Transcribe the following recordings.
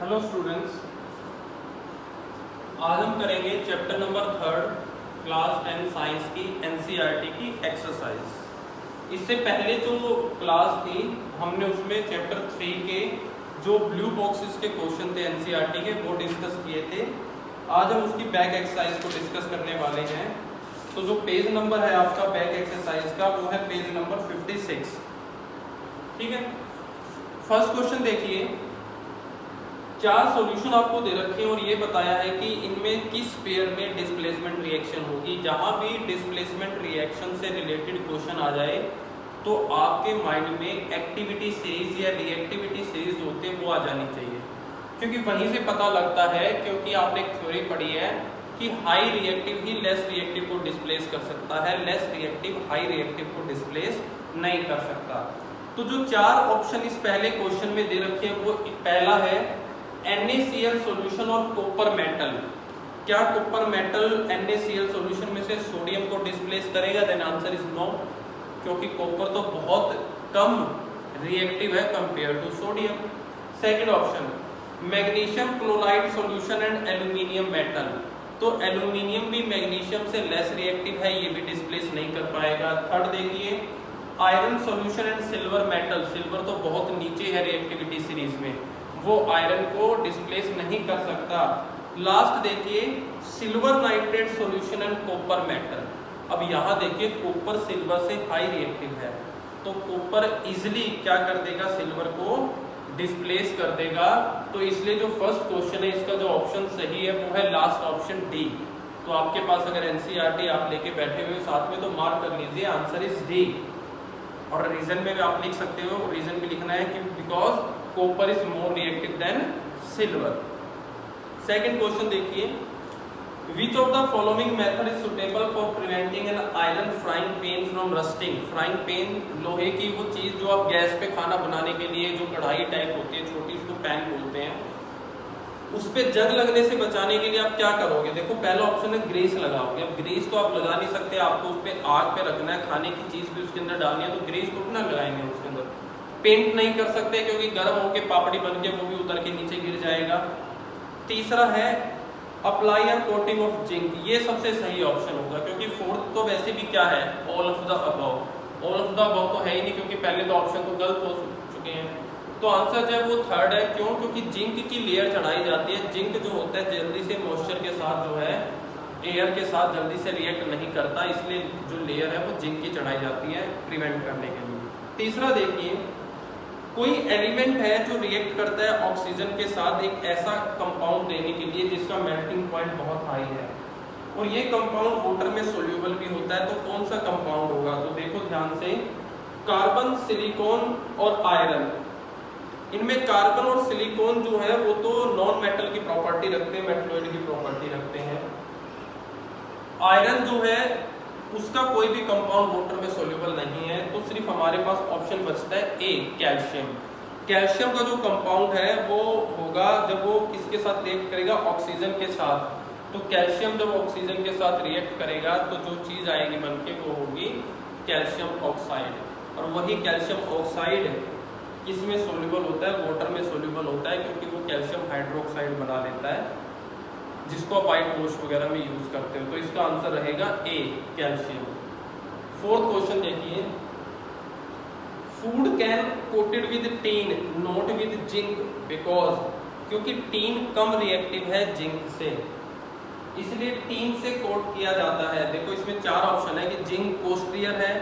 Hello students, आज हम करेंगे चैप्टर नंबर 3 क्लास 10 साइंस की एनसीईआरटी की एक्सरसाइज। इससे पहले जो क्लास थी हमने उसमें चैप्टर 3 के जो ब्लू बॉक्सेस के क्वेश्चन थे एनसीईआरटी के वो डिस्कस किए थे। आज हम उसकी बैक एक्सरसाइज को डिस्कस करने वाले हैं। तो जो पेज नंबर है आपका बैक एक्सरसाइज का वो है पेज नंबर 56। ठीक है, फर्स्ट क्वेश्चन देखिए। 4 सॉल्यूशन आपको दे रखे हैं और ये बताया है कि इनमें किस पेयर में डिस्प्लेसमेंट रिएक्शन होगी। जहां भी डिस्प्लेसमेंट रिएक्शन से रिलेटेड क्वेश्चन आ जाए तो आपके माइंड में एक्टिविटी सीरीज या रिएक्टिविटी सीरीज होते हैं वो आ जानी चाहिए, क्योंकि वहीं से पता लगता है। क्योंकि आपने एक थ्योरी पढ़ी है कि हाई रिएक्टिव ही लेस रिएक्टिव को डिस्प्लेस कर सकता है, लेस रिएक्टिव हाई रिएक्टिव को डिस्प्लेस नहीं कर सकता। तो जो 4 ऑप्शन इस पहले क्वेश्चन में दे रखे हैं वो पहला है NaCl सॉल्यूशन और कॉपर मेटल। क्या कॉपर मेटल NaCl सॉल्यूशन में से सोडियम को डिस्प्लेस करेगा? देन आंसर इज नो, क्योंकि कॉपर तो बहुत कम रिएक्टिव है compare to sodium. Second option magnesium chloride solution and aluminium metal. तो एल्यूमिनियम भी मैग्नीशियम से लेस रिएक्टिव है, ये भी डिस्प्लेस नहीं कर पाएगा। थर्ड देखिए iron solution and silver metal. Silver तो बहुत नीचे है रिएक्टिविटी सीरीज में, वो आयरन को डिस्प्लेस नहीं कर सकता। लास्ट देखिए silver nitrate solution and copper metal. अब यहाँ देखिए कॉपर सिल्वर से हाई रिएक्टिव है, तो कॉपर इजिली क्या कर देगा, सिल्वर को डिस्प्लेस कर देगा। तो इसलिए जो फर्स्ट क्वेश्चन है इसका जो ऑप्शन सही है वो है लास्ट ऑप्शन डी। तो आपके पास अगर एनसीईआरटी आप लेके बैठे हुए साथ में तो मार्क कर लीजिए, आंसर इज डी। और रीजन में भी आप लिख सकते हो, रीजन भी लिखना है कि because copper is more reactive than silver. Second question देखिए, which of the following method is suitable for preventing an iron frying pan from rusting. Frying pan लोहे की वो चीज जो आप गैस पे खाना बनाने के लिए जो कढ़ाई टाइप होती है छोटी, उसको पैन बोलते हैं, उस पे जंग लगने से बचाने के लिए आप क्या करोगे? देखो पहला ऑप्शन है ग्रीस लगाओगे। अब ग्रीस तो आप लगा नहीं सकते, आपको उस पे आग पे रखना है, खाने की चीज भी उसके अंदर डालनी है, तो ग्रीस तो ना लगाएंगे उसके अंदर। पेंट नहीं कर सकते क्योंकि गर्म होके पापड़ी बन के वो भी उतर के नीचे गिर जाएगा। तीसरा है apply a coating of zinc. ये सबसे सही ऑप्शन होगा, क्योंकि फोर्थ तो वैसे भी क्या है, all of the above. All of the above तो है ही नहीं, क्योंकि पहले तो ऑप्शन तो गलत हो चुके हैं। तो आंसर जो है वो थर्ड है। क्यों? क्योंकि जिंक की लेयर चढ़ाई जाती है। जिंक जो होता है जल्दी से मॉइस्चर के साथ जो है एयर के साथ जल्दी से रिएक्ट नहीं करता, इसलिए जो लेयर है वो जिंक की चढ़ाई जाती है प्रिवेंट करने के लिए। तीसरा देखिए, कोई एलिमेंट है जो रिएक्ट करता है ऑक्सीजन के साथ एक ऐसा कंपाउंड देने के लिए जिसका मेल्टिंग पॉइंट बहुत हाई है, और ये कंपाउंड वाटर में सोल्यूबल भी होता है। तो कौन सा कंपाउंड होगा? तो देखो ध्यान से, कार्बन, सिलिकॉन और आयरन। इनमें कार्बन और सिलिकॉन जो है वो तो नॉन मेटल की प्रॉपर्टी रखते हैं, मेटलॉइड की प्रॉपर्टी रखते हैं। आयरन जो है उसका कोई भी कंपाउंड वाटर में सोल्यूबल नहीं है, तो सिर्फ हमारे पास ऑप्शन बचता है ए, कैल्शियम। कैल्शियम का जो कंपाउंड है वो होगा जब वो किसके साथ रिएक्ट करेगा, ऑक्सीजन के साथ। तो कैल्शियम जब ऑक्सीजन के साथ रिएक्ट करेगा तो जो चीज आएगी बनके वो होगी कैल्शियम ऑक्साइड। और वही कैल्शियम ऑक्साइड किसमें सोल्यूबल होता है, वाटर में सोल्यूबल होता है, क्योंकि वो कैल्शियम हाइड्रोक्साइड बना लेता है, जिसको आप वाइट वॉश वगैरह में यूज करते हो। तो इसका आंसर रहेगा ए, कैल्शियम। फोर्थ क्वेश्चन देखिए, food can coated with tin not with zinc because. क्योंकि टीन कम रिएक्टिव है जिंक से, इसलिए टीन से कोट किया जाता है। देखो इसमें 4 ऑप्शन है कि जिंक कॉस्टलियर है,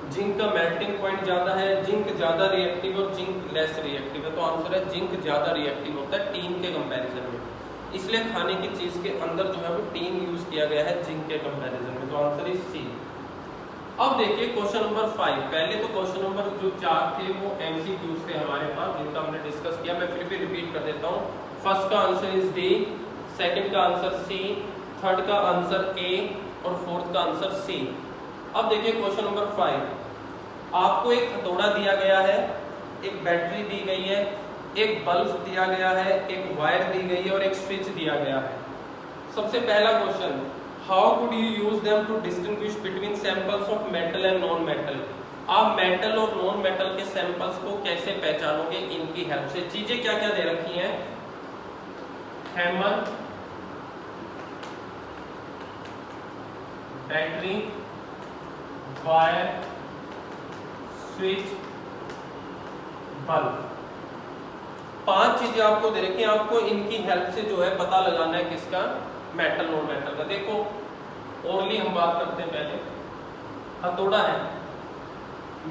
जिंक का मेल्टिंग पॉइंट ज्यादा है, जिंक ज्यादा रिएक्टिव और जिंक लेस रिएक्टिव है। तो आंसर है जिंक ज्यादा रिएक्टिव होता है टीन के कंपैरिजन में, इसलिए खाने की चीज के अंदर जो है वो टीन यूज किया गया है जिंक के कंपैरिजन में। तो आंसर इज सी। अब देखिए क्वेश्चन नंबर 5। पहले तो क्वेश्चन नंबर जो 4 थे वो एमसीक्यूज थे हमारे पास, जिनका हमने डिस्कस किया। मैं फिर भी रिपीट कर देता हूँ। फर्स्ट का आंसर इज डी, सेकंड का आंसर सी, थर्ड का आंसर ए और फोर्थ का आंसर सी। अब देखिए क्वेश्चन नंबर 5। आपको एक हथौड़ा दिया गया है, एक बैटरी दी गई है, एक बल्ब दिया गया है, एक वायर दी गई है और एक स्विच दिया गया है। सबसे पहला question, how could you use them to distinguish between samples of metal and non metal. आप मेटल और नॉन मेटल के सैंपल्स को कैसे पहचानोगे इनकी हेल्प से। चीजें क्या क्या दे रखी हैं, hammer, battery, wire, switch, bulb. 5 चीजें आपको दे रखी हैं, आपको इनकी हेल्प से जो है पता लगाना है किसका, मेटल नॉन मेटल का। देखो ओरली हम बात करते हैं पहले। हथौड़ा है,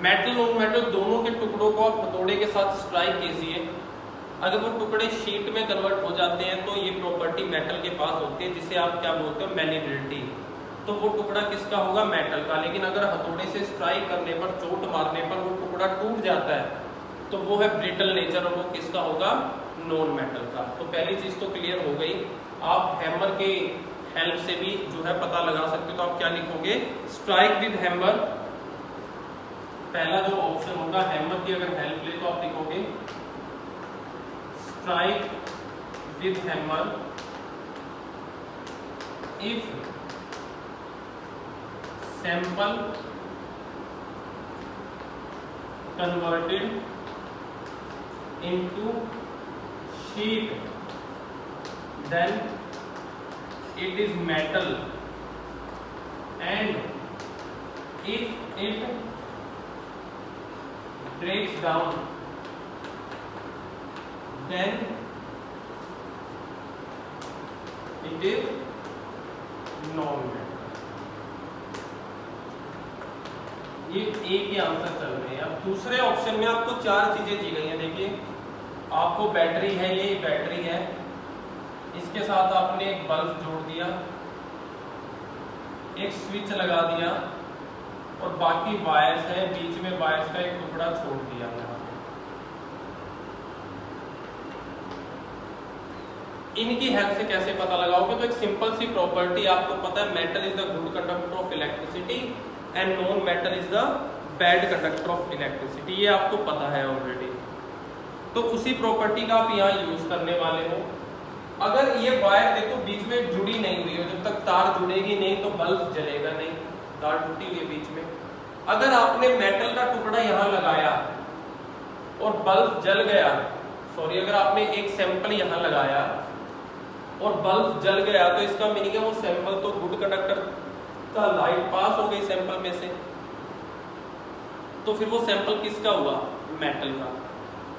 मेटल नॉन मेटल दोनों के टुकड़ों को आप हथौड़े के साथ स्ट्राइक कीजिए, अगर वो टुकड़े शीट में कन्वर्ट हो जाते हैं तो ये प्रॉपर्टी मेटल के पास होती है, जिसे आप क्या बोलते हो, मैलिबिलिटी। तो वो टुकड़ा किसका होगा, मेटल का। लेकिन अगर हथौड़े से स्ट्राइक करने पर, चोट मारने पर वो टुकड़ा टूट जाता है तो वो है ब्रिटल नेचर, और वो किसका होगा, नॉन मेटल का। तो पहली चीज तो क्लियर हो गई। आप हैमर के हेल्प से भी जो है पता लगा सकते हो। तो आप क्या लिखोगे, स्ट्राइक विद हैमर। पहला जो ऑप्शन होगा हैमर की अगर हेल्प ले तो आप लिखोगे strike with hammer if sample converted into sheet, then it is metal, and if it breaks down then it is non-metal। ये एक ही आंसर चल रहे हैं। अब दूसरे ऑप्शन में आपको 4 चीजें दी गई हैं। देखिए आपको बैटरी है, ये बैटरी है, इसके साथ आपने एक बल्ब जोड़ दिया, एक स्विच लगा दिया, और बाकी वायर्स है, बीच में वायर्स का एक टुकड़ा छोड़ दिया यहाँ पे। इनकी हेल्प से कैसे पता लगाओगे, तो एक सिंपल सी प्रॉपर्टी आपको पता है, metal is the good conductor of electricity and non metal is the bad conductor of electricity. ये आपको पता है ऑलरेडी। तो उसी प्रॉपर्टी का आप यहाँ यूज करने वाले हो। अगर ये वायर देखो बीच में जुड़ी नहीं हुई हो, जब तक तार जुड़ेगी नहीं तो बल्ब जलेगा नहीं, तार टूटी हुई है बीच में। अगर आपने मेटल का टुकड़ा यहाँ लगाया और बल्ब जल गया, सॉरी अगर आपने एक सैंपल यहाँ लगाया और बल्ब जल गया, तो इसका मीनिंग है वो सैंपल तो गुड कंडक्टर का, लाइट पास हो गई सैंपल में से, तो फिर वो सैंपल किसका हुआ, मेटल का।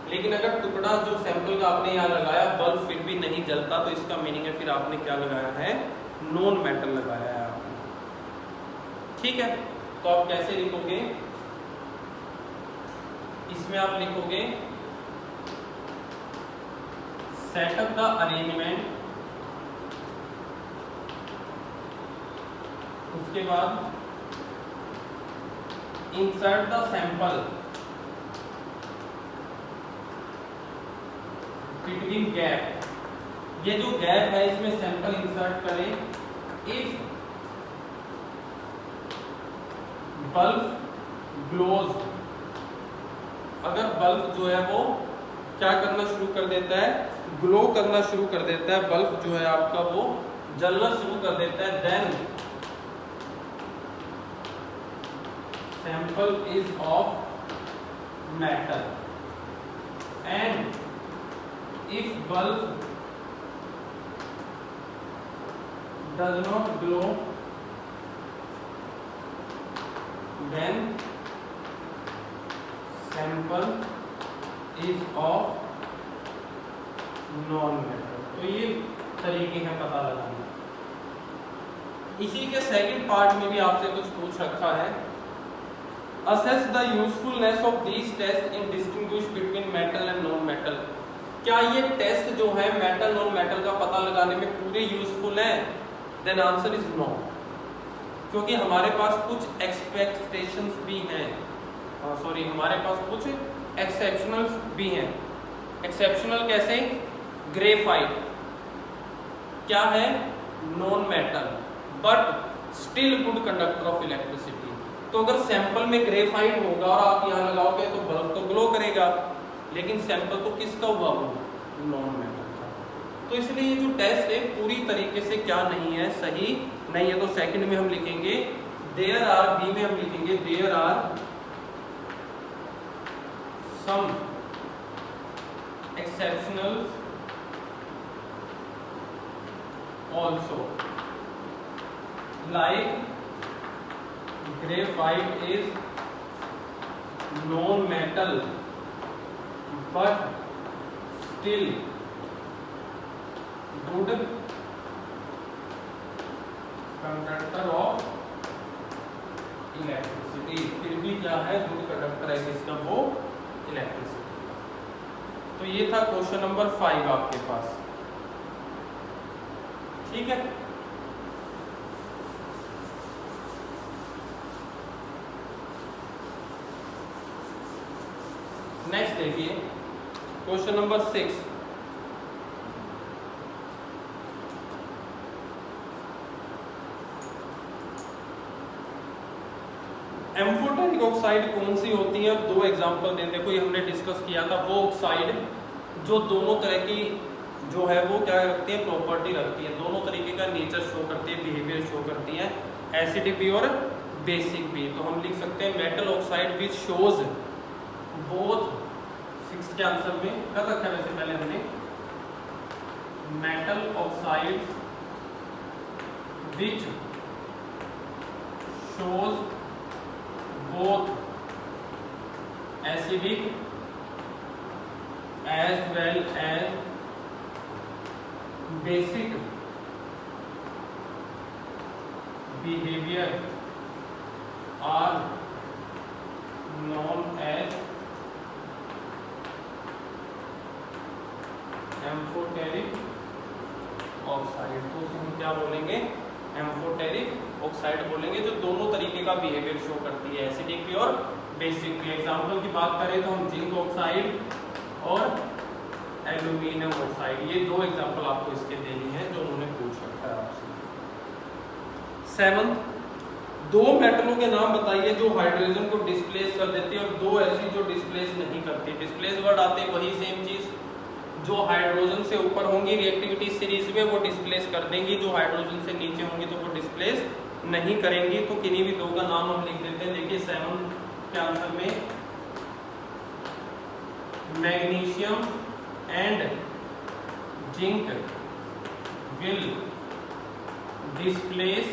लेकिन अगर टुकड़ा जो सैंपल का आपने यहाँ लगाया, बल्ब फिर भी नहीं जलता, तो इसका मीनिंग है फिर आपने क्या लगाया है, नॉन मेटल लगाया है आपने। ठीक है, तो आप कैसे लिखोगे, इसमें आप लिखोगे सेटअप द अरेंजमेंट, उसके बाद insert the sample between gap. ये जो गैप है इसमें सैंपल इंसर्ट करें। इफ बल्ब ग्लोज, अगर बल्ब जो है वो क्या करना शुरू कर देता है, ग्लो करना शुरू कर देता है, बल्ब जो है आपका वो जलना शुरू कर देता है, then sample is of metal. And if bulb does not glow then sample is of non-metal। तो ये तरीके हैं पता लगाने। इसी के सेकंड पार्ट में भी आपसे कुछ पूछ रखा है, assess the usefulness of these tests in distinguish between metal and non-metal। क्या ये टेस्ट जो है मेटल नॉन मेटल का पता लगाने में पूरे यूजफुल है? देन आंसर इज नो, क्योंकि हमारे पास कुछ एक्सपेक्टेशंस भी हैं, सॉरी हमारे पास कुछ एक्सेप्शनल भी हैं। एक्सेप्शनल कैसे, ग्रेफाइट क्या है, non metal but still good conductor of electricity. तो अगर सैंपल में ग्रेफाइट होगा और आप यहाँ लगाओगे तो बल्ब तो ग्लो करेगा, लेकिन सैंपल तो किसका हुआ, वो नॉन मेटल का। तो इसलिए ये जो टेस्ट है पूरी तरीके से क्या नहीं है, सही नहीं है। तो सेकंड में हम लिखेंगे देयर आर, बी में हम लिखेंगे there are some exceptional also like graphite is non metal but still good conductor of electricity. फिर भी क्या है, गुड कंडक्टर है किसका, वो इलेक्ट्रिसिटी। तो ये था क्वेश्चन नंबर 5 आपके पास, ठीक है। नेक्स्ट देखिए क्वेश्चन नंबर 6। एम्फोटेरिक ऑक्साइड कौन सी होती है, दो एग्जांपल दें। देखो ये हमने डिस्कस किया था, वो ऑक्साइड जो दोनों तरह की जो है वो क्या रखती है, प्रॉपर्टी रखती है, दोनों तरीके का नेचर शो करती है, बिहेवियर शो करती है, एसिडिक भी और बेसिक भी। तो हम लिख सकते हैं metal oxide which shows both, 6 के आंसर में कर रखा है वैसे पहले हमने, metal oxides which shows both acidic as well as basic behavior are known as amphoteric oxide. तो हम क्या बोलेंगे, एम्फोटेरिक ऑक्साइड बोलेंगे, जो दोनों तरीके का बिहेवियर शो करती है, एसिडिक भी और बेसिक भी। एग्जांपल की बात करें तो हम जिंक ऑक्साइड और एल्यूमिनियम ऑक्साइड, ये दो एग्जांपल आपको इसके देनी है जो उन्होंने पूछ रखा है आपसे। 7, दो मेटलों के नाम बताइए जो हाइड्रोजन को डिस्प्लेस कर देती है और दो ऐसी जो डिस्प्लेस नहीं करती। डिस्प्लेस वर्ड आते हैं वही सेम चीज, जो हाइड्रोजन से ऊपर होंगी रिएक्टिविटी सीरीज में वो डिस्प्लेस कर देंगी, जो हाइड्रोजन से नीचे होंगी तो वो डिस्प्लेस नहीं करेंगी। तो किन्हीं भी दो का नाम हम लिख देते हैं। देखिए 7 के आंसर में magnesium and zinc will displace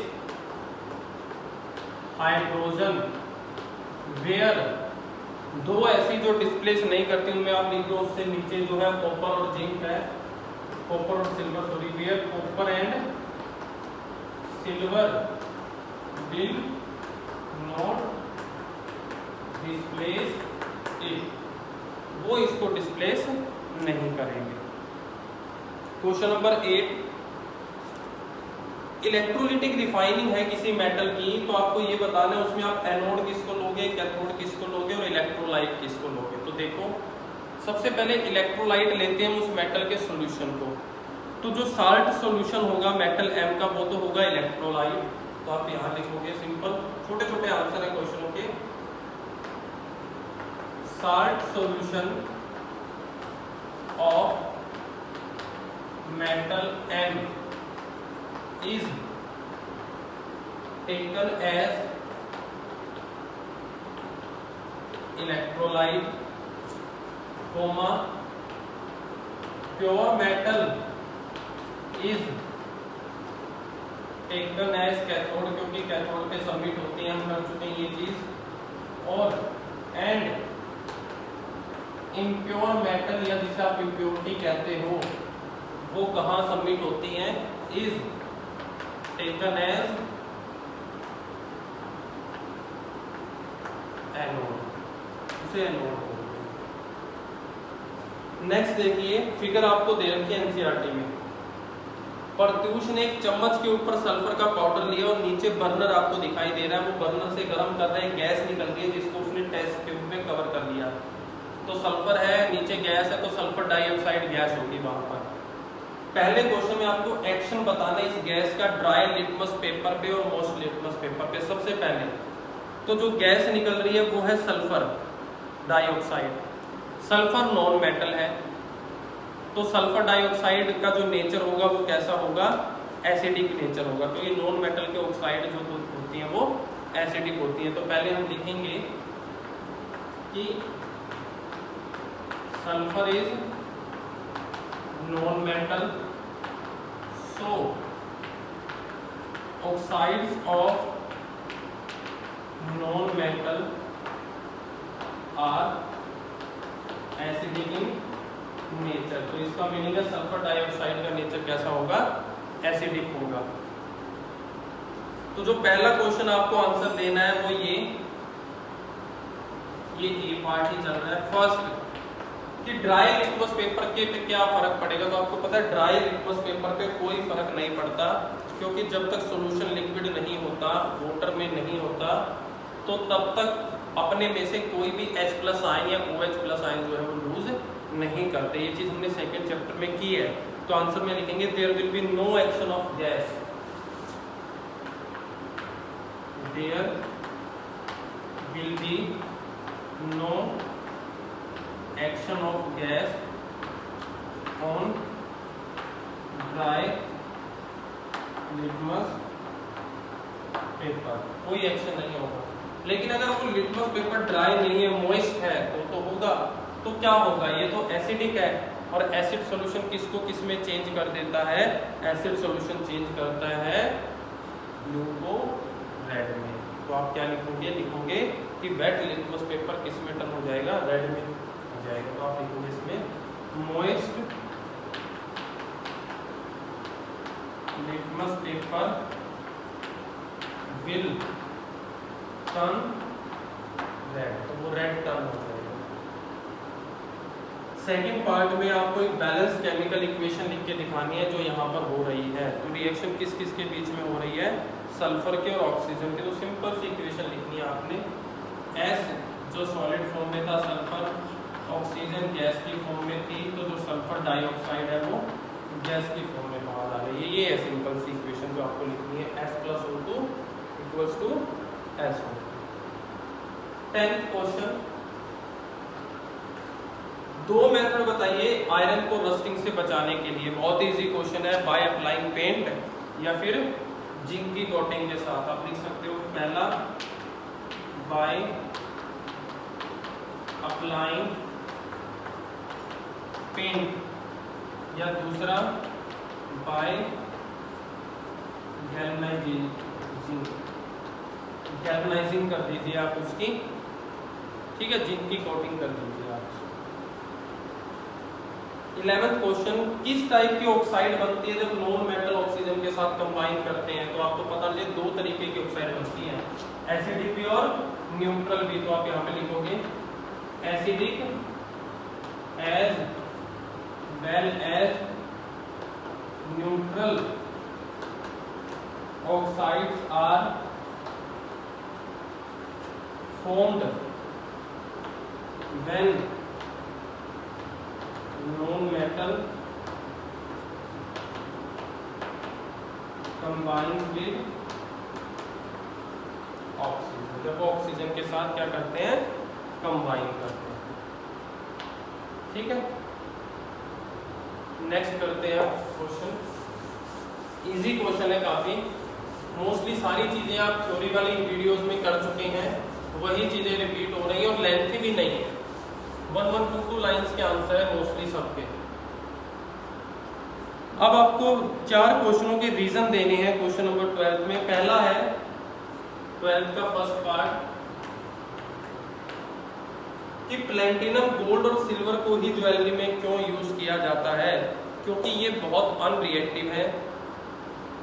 hydrogen where, दो ऐसी जो डिस्प्लेस नहीं करती उनमें आप लिख दो उससे नीचे जो है कॉपर और जिंक है, कॉपर और silver, sorry, where copper and silver will not displace it, वो इसको डिस्प्लेस नहीं करेंगे। क्वेश्चन नंबर 8, इलेक्ट्रोलिटिक रिफाइनिंग है किसी मेटल की, तो आपको ये बताना है उसमें आप एनोड किसको लोगे, कैथोड किसको लोगे और इलेक्ट्रोलाइट किसको लोगे। तो देखो सबसे पहले इलेक्ट्रोलाइट लेते हैं उस मेटल के सॉल्यूशन को, तो जो साल्ट सॉल्यूशन होगा मेटल M का वो तो होगा इलेक्ट्रोलाइट। तो आप यहाँ लिखोगे सिंपल, छोटे छोटे आंसर है क्वेश्चनों के। Salt solution of metal M is taken as electrolyte, comma pure metal is taken as cathode, क्योंकि कैथोड पे सबमिट होती है, हम कर चुके हैं ये चीज। और एंड इम्प्योर मेटल या जिसे आप इम्प्योरिटी कहते हो वो कहाँ सबमिट होती हैं, इज taken as एनोड, उसे एनोड बोलते हैं। नेक्स्ट देखिए फिगर आपको दे रखी है एनसीईआरटी में। प्रत्यूष ने एक चम्मच के ऊपर सल्फर का पाउडर लिया और नीचे बर्नर आपको दिखाई दे रहा है, वो बर्नर से गर्म कर रहे हैं, गैस निकल रही है जिसको उसने टेस्ट ट्यूब में कवर कर लिया। तो सल्फर है, नीचे गैस है, तो सल्फर डाइऑक्साइड गैस होगी वहां पर। पहले क्वेश्चन में आपको एक्शन बताना है इस गैस का ड्राई लिटमस पेपर पे और मॉइस्ट लिटमस पेपर पे। सबसे पहले तो जो गैस निकल रही है वो है sulphur dioxide. Sulphur non metal है, तो सल्फर डाइऑक्साइड का जो नेचर होगा वो कैसा होगा, एसिडिक नेचर होगा, क्योंकि नॉन मेटल के ऑक्साइड जो होती हैं वो एसिडिक होती हैं। तो पहले हम लिखेंगे कि sulphur is non metal, so oxides of non metal are acidic in nature. तो इसका मीनिंग है सल्फर डाइऑक्साइड का नेचर कैसा होगा, एसिडिक होगा। तो जो पहला क्वेश्चन आपको आंसर देना है वो ये ए पार्ट ही चल रहा है। फर्स्ट कि ड्राई लिटमस पेपर के पे क्या फर्क पड़ेगा, तो आपको पता है ड्राई लिटमस पेपर पे कोई फर्क नहीं पड़ता, क्योंकि जब तक सॉल्यूशन लिक्विड नहीं होता, वाटर में नहीं होता, तो तब तक अपने में से कोई भी H+ आयन या OH+ आयन जो है वो लूज नहीं करते। ये चीज हमने सेकंड चैप्टर में की है। तो आंसर में लिखेंगे there will be no action of gas, there will be no action of gas on dry litmus paper, कोई एक्शन नहीं होगा। लेकिन अगर वो लिटमस पेपर ड्राई नहीं है, मॉइस्ट है, तो होगा। तो क्या होगा, ये तो एसिडिक है, और एसिड सॉल्यूशन किसको किस में चेंज कर देता है, एसिड सॉल्यूशन चेंज करता है ब्लू को रेड में। तो आप क्या लिखोगे कि वेट लिटमस पेपर किस में टर्न हो जाएगा, रेड में हो जाएगा। तो आप लिखोगे इसमें moist litmus paper will turn red, तो वो रेड टर्न हो जाएगा। सेकेंड पार्ट में आपको एक बैलेंस केमिकल इक्वेशन लिख के दिखानी है जो यहाँ पर हो रही है। तो रिएक्शन किस किस के बीच में हो रही है, सल्फर के और ऑक्सीजन के। तो सिंपल सी इक्वेशन लिखनी है आपने, S जो सॉलिड फॉर्म में था, सल्फर, ऑक्सीजन गैस की फॉर्म में थी, तो जो सल्फर डाइऑक्साइड है वो गैस की फॉर्म में बाहर आ रही है। ये है सिंपल सी इक्वेशन जो आपको लिखनी है, S+O2 = SO। 10th क्वेश्चन, दो मेथड बताइए आयरन को रस्टिंग से बचाने के लिए। बहुत इजी क्वेश्चन है, बाय अप्लाइंग पेंट या फिर जिंक की कोटिंग के साथ। आप लिख सकते हो पहला बाय अप्लाइंग पेंट या दूसरा बाय गैल्वनाइजिंग कर दीजिए आप उसकी, ठीक है, जिंक की कोटिंग कर दीजिए आप। 11th क्वेश्चन, किस टाइप की ऑक्साइड बनती है जब नॉन मेटल ऑक्सीजन के साथ कंबाइन करते हैं। तो आपको पता चले दो तरीके की ऑक्साइड बनती है, एसिडिक भी और न्यूट्रल भी। तो आप यहाँ पे लिखोगे acidic as well as neutral oxides are formed when non-metal combines with oxygen। जब ऑक्सीजन के साथ क्या करते हैं, कंबाइन करते हैं, ठीक है। नेक्स्ट करते हैं क्वेश्चन, इजी क्वेश्चन है काफी। मोस्टली सारी चीजें आप थ्योरी वाली वीडियोस में कर चुके हैं, वही चीजें रिपीट हो रही है और लेंथी भी नहीं है। 1-1, 2-2 लाइंस के आंसर है मोस्टली सबके। अब आपको 4 क्वेश्चनों के रीजन देने हैं क्वेश्चन नंबर 12 में। पहला है 12 का फर्स्ट पार्ट कि प्लेटिनम, गोल्ड और सिल्वर को ही ज्वेलरी में क्यों यूज किया जाता है। क्योंकि ये बहुत अनरिएक्टिव है,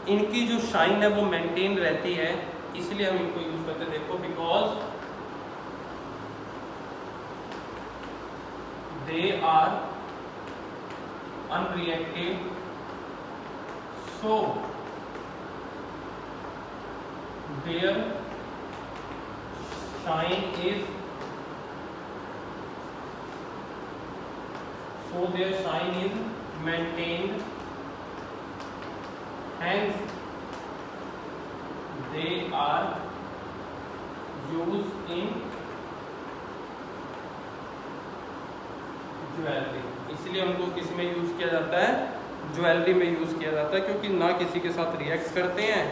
इनकी जो शाइन है वो मेंटेन रहती है, इसलिए हम इनको यूज करते हैं। देखो, because they are unreactive, so their shine is maintained, hence they are used in jewellery. इसलिए उनको किस में यूज किया जाता है, ज्वेलरी में यूज किया जाता है, क्योंकि ना किसी के साथ रिएक्ट करते हैं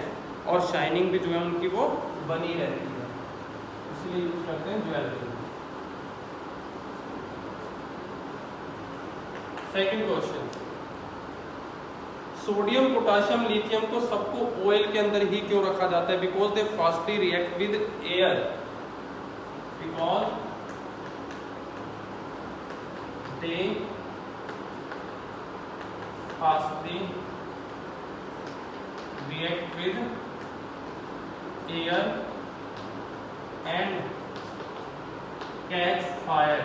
और शाइनिंग भी जो है उनकी वो बनी रहती है, इसलिए यूज करते हैं jewellery. Second question, sodium potassium lithium को सबको ऑयल के अंदर ही क्यों रखा जाता है? Because they fastly react with air, because they fastly react with air and catch fire.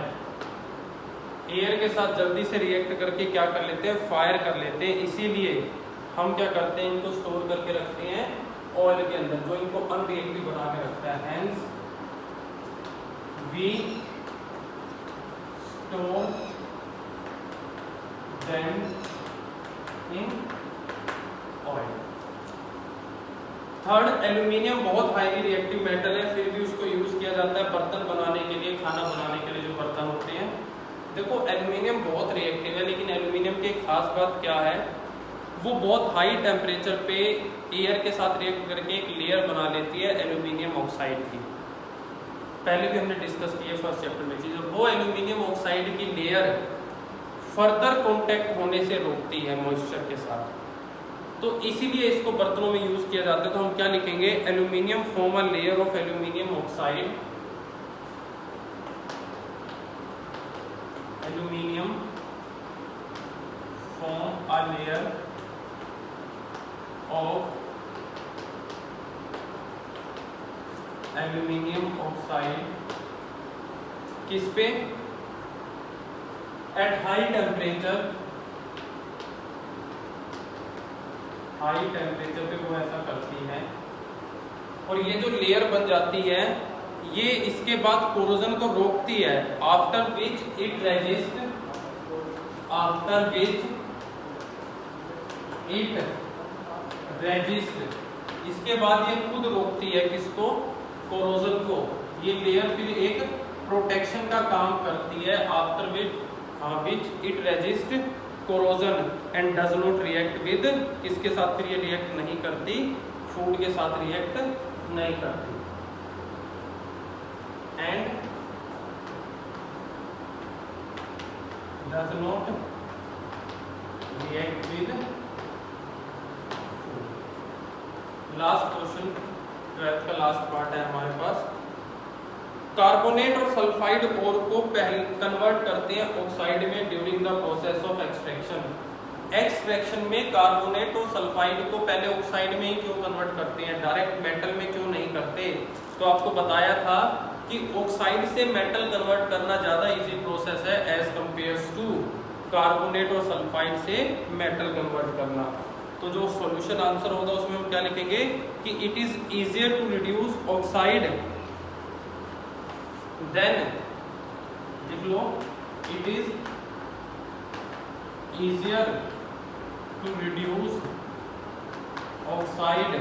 Air के साथ जल्दी से रिएक्ट करके क्या कर लेते हैं? फायर कर लेते हैं। इसीलिए हम क्या करते हैं? इनको स्टोर करके रखते हैं ऑयल के अंदर, जो इनको अनरिएक्टिव बना के रखता है। Hence we store them in oil. Third, aluminium बहुत हाईली रिएक्टिव मेटल है, फिर भी उसको यूज किया जाता है बर्तन बनाने के लिए, खाना बनाने के लिए जो बर्तन होते हैं। देखो एल्यूमिनियम बहुत रिएक्टिव है, लेकिन एल्यूमिनियम की एक खास बात क्या है? वो बहुत हाई टेम्परेचर पे एयर के साथ रिएक्ट करके एक लेयर बना लेती है एल्यूमिनियम ऑक्साइड की। पहले भी हमने डिस्कस किया फर्स्ट चैप्टर में चीज। वो एल्यूमिनियम ऑक्साइड की लेयर फर्दर कॉन्टेक्ट होने से रोकती है मॉइस्चर के साथ, तो इसीलिए इसको बर्तनों में यूज किया जाता है। तो हम क्या लिखेंगे? Aluminium form a layer of aluminium oxide, aluminium form a layer of aluminium oxide, किस पे? At high temperature, high temperature पे वो ऐसा करती है। और ये जो लेयर बन जाती है ये इसके बाद कोरोजन को रोकती है। After which it resist, after which it resist, इसके बाद ये खुद रोकती है किसको? कोरोजन को। ये लेयर फिर एक प्रोटेक्शन का काम करती है। After which it resist corrosion and does not react with, किसके साथ फिर ये रिएक्ट नहीं करती? फूड के साथ रिएक्ट नहीं करती। And does not react with food. Last question, 12th का लास्ट पार्ट है हमारे पास। कार्बोनेट और सल्फाइड ओर को पहले कन्वर्ट करते हैं ऑक्साइड में during the process of extraction. Extraction में कार्बोनेट और सल्फाइड को पहले ऑक्साइड में ही क्यों कन्वर्ट करते हैं, डायरेक्ट मेटल में क्यों नहीं करते? तो आपको बताया था कि ऑक्साइड से मेटल कन्वर्ट करना ज्यादा इजी प्रोसेस है एज कंपेयर्स टू कार्बोनेट और सल्फाइड से मेटल कन्वर्ट करना। तो जो सॉल्यूशन आंसर होगा उसमें हम क्या लिखेंगे कि it is easier to reduce oxide than, लिख लो, it is easier to reduce oxide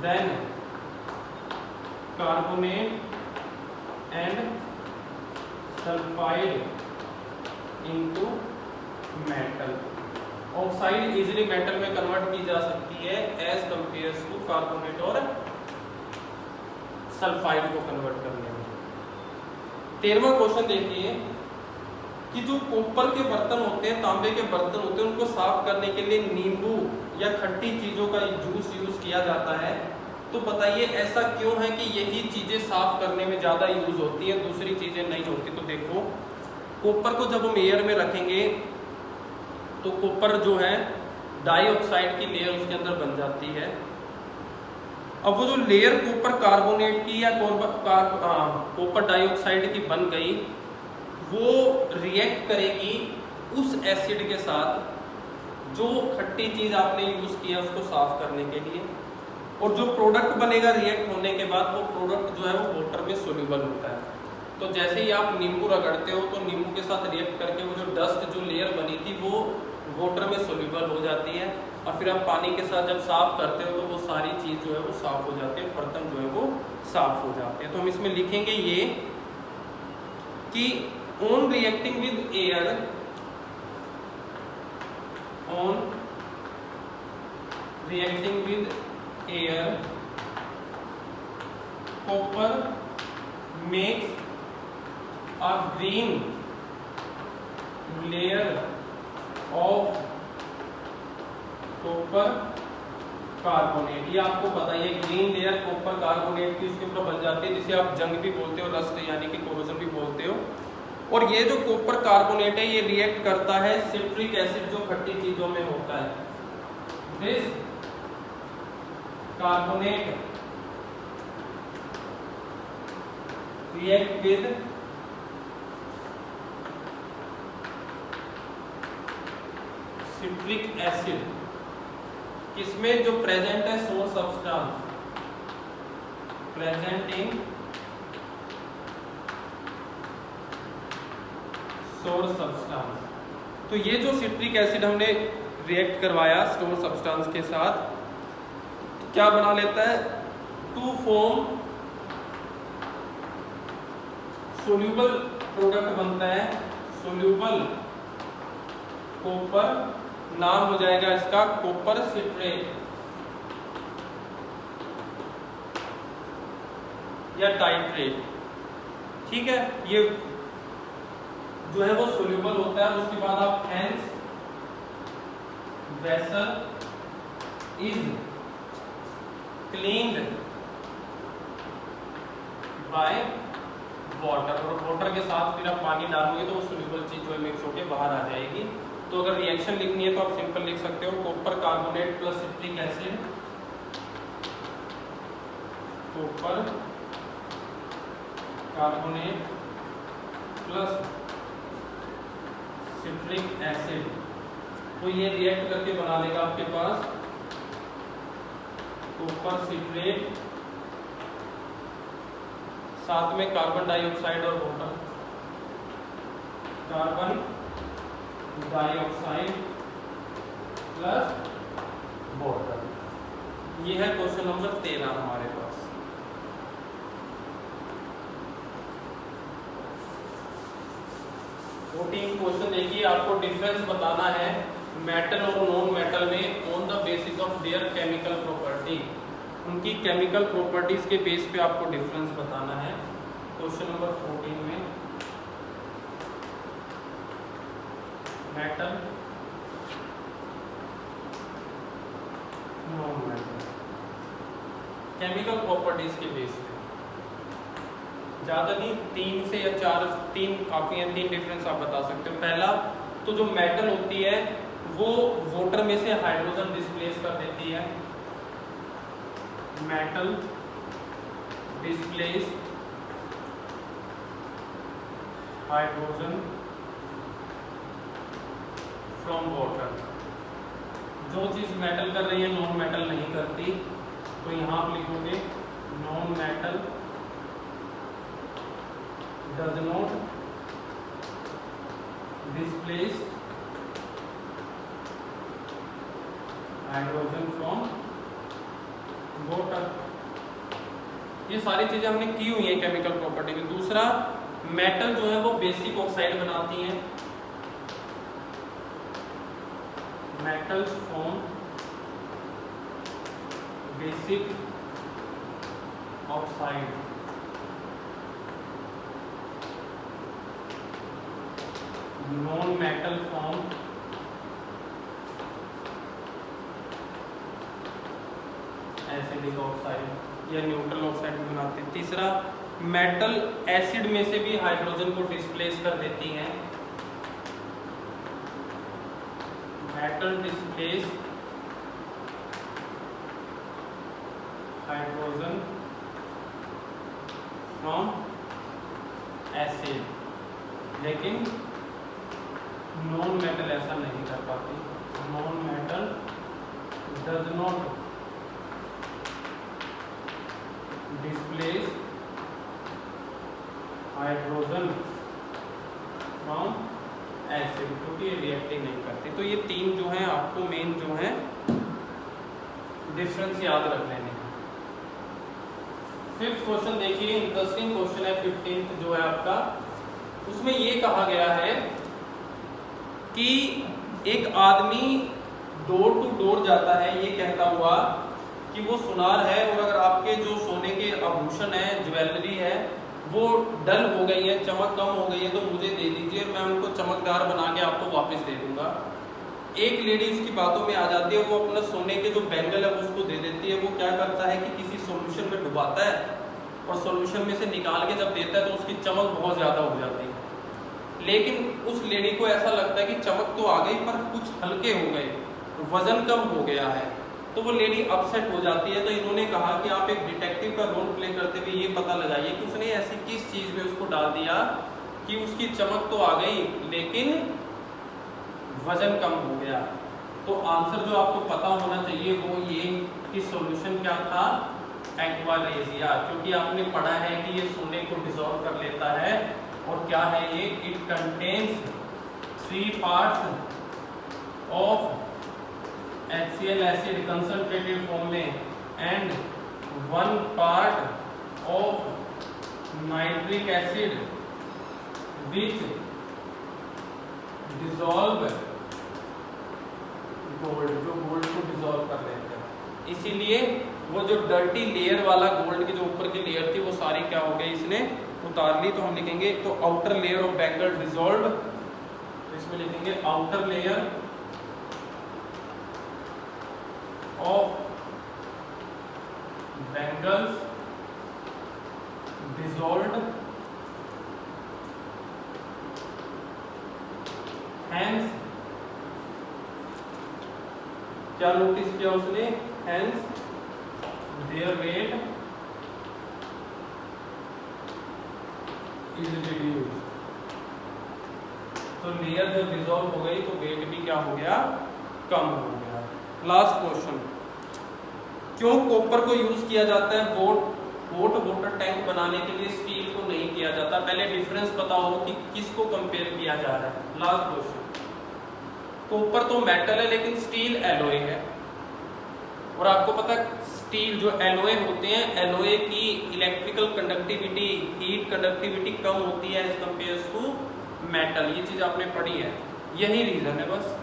than carbonate and sulfide into metal। Oxide easily metal में कन्वर्ट की जा सकती है एज कंपेयर्स टू कार्बोनेट और सल्फाइड को कन्वर्ट करने में। 13वां क्वेश्चन देखिए कि जो कॉपर के बर्तन होते हैं, तांबे के बर्तन होते हैं, उनको साफ करने के लिए नींबू या खट्टी चीजों का जूस यूज किया जाता है। तो बताइए ऐसा क्यों है कि यही चीजें साफ करने में ज्यादा यूज होती है, दूसरी चीजें नहीं होती? तो देखो, कॉपर को जब हम एयर में रखेंगे तो कॉपर जो है डाइऑक्साइड की लेयर उसके अंदर बन जाती है। अब वो जो लेयर कॉपर कार्बोनेट की या कॉपर डाइऑक्साइड की बन गई, वो रिएक्ट करेगी उस एसिड के साथ जो खट्टी चीज आपने यूज किया उसको साफ करने के लिए, और जो प्रोडक्ट बनेगा रिएक्ट होने के बाद वो प्रोडक्ट जो है वो वाटर में सोल्यूबल होता है। तो जैसे ही आप नींबू रगड़ते हो तो नींबू के साथ रिएक्ट करके वो जो डस्ट जो लेयर बनी थी वो वाटर में सोल्यूबल हो जाती है, और फिर आप पानी के साथ जब साफ करते हो तो वो सारी चीज जो है वो साफ हो जाती है, बर्तन जो है वो साफ हो जाते हैं। तो हम इसमें लिखेंगे ये कि on reacting with air, on reacting with air, copper makes a green layer of copper carbonate, ये आपको पता है, ग्रीन लेयर कॉपर कार्बोनेट की उसके ऊपर बन जाती है, जिसे आप जंग भी बोलते हो, रस्ट यानी कि कोरोजन भी बोलते हो। और ये जो कॉपर कार्बोनेट है ये रिएक्ट करता है सिट्रिक एसिड जो खट्टी चीजों में होता है। This carbonate react with citric acid, किसमें जो प्रेजेंट है source substance, present in source substance. तो ये जो सिट्रिक एसिड हमने रिएक्ट करवाया स्टोर सब्सटेंस के साथ, क्या बना लेता है, टू फॉर्म सोल्यूबल प्रोडक्ट बनता है, सोल्यूबल कॉपर, नाम हो जाएगा इसका कॉपर सिट्रेट या टाइट्रेट। ठीक है, ये जो है वो सोल्यूबल होता है। उसके बाद आप hence vessel is cleaned by water, और वाटर के साथ फिर आप पानी डालोगे तो वो सोल्यूबल चीज जो है मिक्स होकर बाहर आ जाएगी। तो अगर रिएक्शन लिखनी है तो आप सिंपल लिख सकते हो copper carbonate plus citric acid, copper carbonate plus citric acid. तो ये रिएक्ट करके बना लेगा आपके पास कॉपर सिट्रेट, साथ में कार्बन डाइऑक्साइड और water, carbon dioxide plus water. ये है क्वेश्चन नंबर 13 हमारे पास। क्वेश्चन देखिए, आपको डिफरेंस बताना है मेटल और नॉन मेटल में on the basis of their chemical property, उनकी केमिकल प्रॉपर्टीज के बेस पे आपको डिफरेंस बताना है। क्वेश्चन नंबर 14 में metal non metal chemical properties के बेस पे, ज़्यादा नहीं, 3 से या 4, 3 काफ़ी हैं, 3 डिफरेंस आप बता सकते हो। पहला तो जो मेटल होती है वो वाटर में से हाइड्रोजन डिस्प्लेस कर देती है, metal displace hydrogen from water. जो चीज़ मेटल कर रही है नॉन मेटल नहीं करती, तो यहाँ आप लिखोगे non metal does not displace hydrogen from water। ये सारी चीजें हमने की हुई हैं केमिकल प्रॉपर्टी में। दूसरा, मेटल जो है वो बेसिक ऑक्साइड बनाती हैं, metals form basic oxide. Non metal form acidic oxide या न्यूट्रल ऑक्साइड भी बनाते हैं। तीसरा, मेटल एसिड में से भी हाइड्रोजन को डिस्प्लेस कर देती हैं, metal displace hydrogen from acid, लेकिन नॉन मेटल ऐसा नहीं कर पाती। Non metal does not displace hydrogen from acid, क्योंकि ये रिएक्टिंग नहीं करती। तो ये 3 जो हैं आपको मेन जो हैं डिफरेंस याद रख लेने हैं। 5th क्वेश्चन देखिए, इंटरेस्टिंग क्वेश्चन है 15th जो है आपका। उसमें ये कहा गया है कि एक आदमी डोर टू डोर जाता है ये कहता हुआ कि वो सुनार है, और अगर आपके जो सोने के आभूषण है, ज्वेलरी है, वो डल हो गई है, चमक कम हो गई है, तो मुझे दे दीजिए, मैं उनको चमकदार बना के आपको वापस दे दूंगा। एक लेडी उसकी बातों में आ जाती है, वो अपना सोने के जो बैंगल है वो उसको दे देती है। वो क्या करता है कि किसी सॉल्यूशन में डुबाता है और सॉल्यूशन में से निकाल के जब देता है तो उसकी चमक बहुत ज़्यादा हो जाती है। लेकिन उस लेडी को ऐसा लगता है कि चमक तो आ गई पर कुछ हल्के हो गए, वजन कम हो गया है, तो वो लेडी अपसेट हो जाती है। तो इन्होंने कहा कि आप एक डिटेक्टिव का रोल प्ले करते हुए ये पता लगाइए कि उसने ऐसी किस चीज़ में उसको डाल दिया कि उसकी चमक तो आ गई लेकिन वजन कम हो गया। तो आंसर जो आपको पता होना चाहिए वो ये कि सॉल्यूशन क्या था, एक्वारेजिया, क्योंकि आपने पढ़ा है कि ये सोने को डिसॉल्व कर लेता है। और क्या है ये, it contains 3 parts of HCl acid concentrated form में and 1 part of nitric acid which dissolve gold, जो गोल्ड को डिसॉल्व कर देते हैं। इसीलिए वो जो डर्टी लेयर वाला गोल्ड की जो ऊपर की लेयर थी वो सारी क्या हो गई, इसने उतार ली। तो हम लिखेंगे तो outer layer of bangle dissolve, तो इसमें लिखेंगे outer layer of bangles dissolved hence, क्या नोटिस किया उसने, hence their weight is reduced. तो लेयर जब डिसॉल्व हो गई तो वेट भी क्या हो गया, कम हो गया। लास्ट क्वेश्चन, क्यों कॉपर को यूज किया जाता है हॉट वाटर टैंक बनाने के लिए, स्टील को नहीं किया जाता? पहले डिफरेंस पता हो कि किसको कंपेयर किया जा रहा है। लास्ट क्वेश्चन, कॉपर तो मेटल है लेकिन स्टील एलॉय है, और आपको पता है स्टील जो एलॉय होते हैं, एलॉय की इलेक्ट्रिकल कंडक्टिविटी, हीट कंडक्टिविटी कम होती है एज कंपेयर टू मेटल। ये चीज आपने पढ़ी है। यही रीजन है बस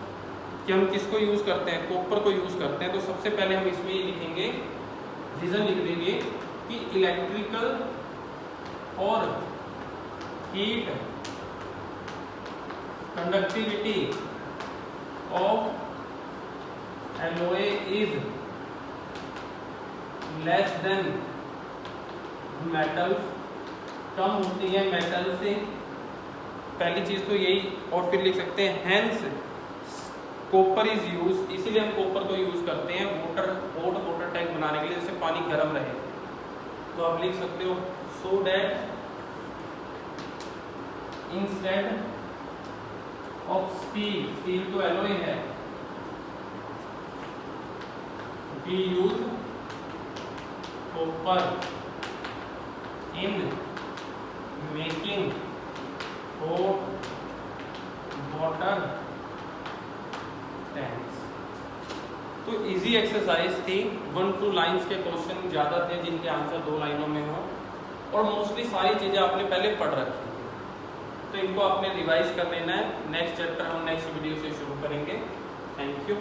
कि हम किसको यूज करते हैं, कॉपर को यूज करते हैं। तो सबसे पहले हम इसमें ये लिखेंगे, रीजन लिख देंगे कि इलेक्ट्रिकल और heat conductivity of alloy is less than metal, कम होती है मेटल से। पहली चीज तो यही, और फिर लिख सकते हैं हेंस कॉपर इज यूज, इसीलिए हम कॉपर को यूज करते हैं हॉट वाटर टैंक बनाने के लिए, जिससे पानी गर्म रहे। तो आप लिख सकते हो so that instead of steel, steel तो एलॉय है, we use copper in making hot water tanks. तो इजी एक्सरसाइज थी, 1-2 लाइंस के क्वेश्चन ज़्यादा थे जिनके आंसर 2 लाइनों में हो, और मोस्टली सारी चीज़ें आपने पहले पढ़ रखी थी। तो इनको आपने रिवाइज कर लेना है। नेक्स्ट चैप्टर हम नेक्स्ट वीडियो से शुरू करेंगे। Thank you.